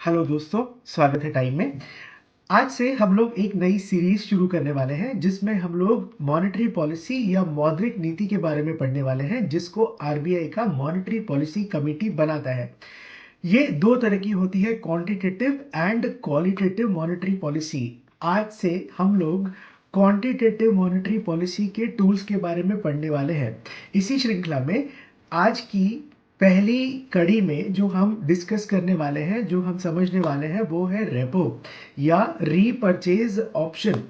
Hello दोस्तों, स्वागत है टाइम में। आज से हम लोग एक नई सीरीज शुरू करने वाले हैं जिसमें हम लोग मॉनेटरी पॉलिसी या मौद्रिक नीति के बारे में पढ़ने वाले हैं जिसको आरबीआई का मॉनेटरी पॉलिसी कमेटी बनाता है। ये दो तरह की होती है, quantitative and qualitative monetary policy. आज से हम लोग क्वांटिटेटिव मॉनेटरी पॉलिसी के टूल्स के बारे में पढ़ने वाले हैं। इसी श्रृंखला में आज की पहली कड़ी में जो हम डिस्कस करने वाले हैं, जो हम समझने वाले हैं, वो है रेपो या रीपर्चेज ऑप्शन।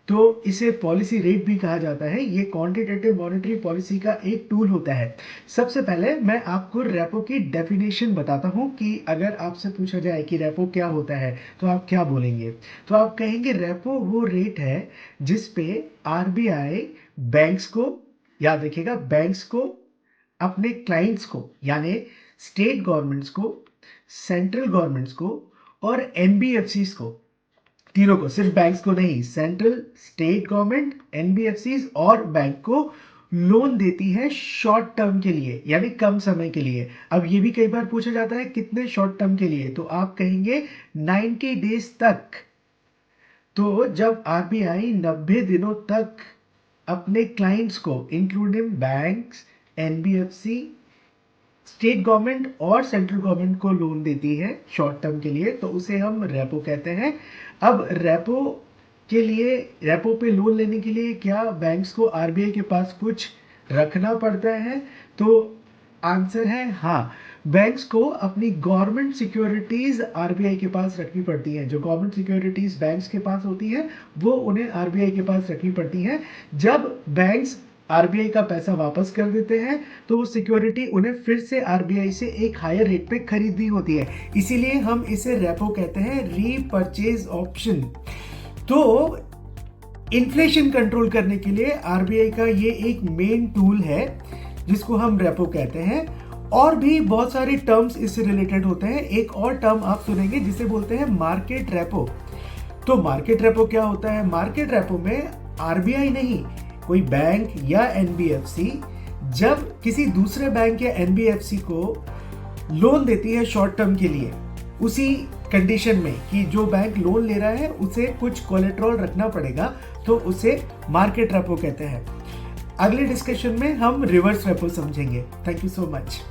तो इसे पॉलिसी रेट भी कहा जाता है। ये क्वांटिटेटिव मॉनेटरी पॉलिसी का एक टूल होता है। सबसे पहले मैं आपको रेपो की डेफिनेशन बताता हूँ कि अगर आपसे पूछा जाए कि रेपो क्या होता है तो आप क्या बोलेंगे। तो आप कहेंगे रेपो वो रेट है जिस पे आरबीआई बैंक्स को, याद रखिएगा, बैंक्स को, अपने क्लाइंट्स को यानी स्टेट गवर्नमेंट्स को, सेंट्रल गवर्नमेंट्स को और एनबीएफसीज को, तीनों को, सिर्फ बैंक्स को नहीं, सेंट्रल, स्टेट गवर्नमेंट, एनबीएफसीज और बैंक को लोन देती है शॉर्ट टर्म के लिए, यानी कम समय के लिए। अब ये भी कई बार पूछा जाता है कितने शॉर्ट टर्म के लिए, तो आप कहेंगे 90 डेज तक। तो जब आरबीआई 90 दिनों तक अपने क्लाइंट्स को, including banks, NBFC, state government और सेंट्रल गवर्नमेंट को लोन देती है शॉर्ट टर्म के लिए, तो उसे हम रेपो कहते हैं। अब रेपो के लिए, रेपो पे लोन लेने के लिए क्या बैंक्स को आरबीआई के पास कुछ रखना पड़ता है? तो आंसर है हाँ। बैंक्स को अपनी गवर्नमेंट सिक्योरिटीज आरबीआई के पास रखनी पड़ती हैं। जो गवर्नमेंट सिक्योरिटीज बैंक्स के पास होती हैं वो उन्हें आरबीआई के पास रखनी पड़ती हैं। जब बैंक्स आरबीआई का पैसा वापस कर देते हैं तो वो सिक्योरिटी उन्हें फिर से आरबीआई से एक हायर रेट पे खरीदनी होती है। इसीलिए हम इसे रेपो कहते हैं, रीपर्चेज ऑप्शन। तो इन्फ्लेशन कंट्रोल करने के लिए आरबीआई का ये एक मेन टूल है जिसको हम रेपो कहते हैं। और भी बहुत सारे टर्म्स इससे रिलेटेड होते हैं। एक और टर्म आप सुनेंगे जिसे बोलते हैं मार्केट रेपो। तो मार्केट रेपो क्या होता है? मार्केट रेपो में आरबीआई नहीं, कोई बैंक या एनबीएफसी जब किसी दूसरे बैंक या एनबीएफसी को लोन देती है शॉर्ट टर्म के लिए, उसी कंडीशन में कि जो बैंक लोन ले रहा है उसे कुछ कोलेट्रल रखना पड़ेगा, तो उसे मार्केट रेपो कहते हैं। अगले डिस्कशन में हम रिवर्स रेपो समझेंगे। Thank you so much.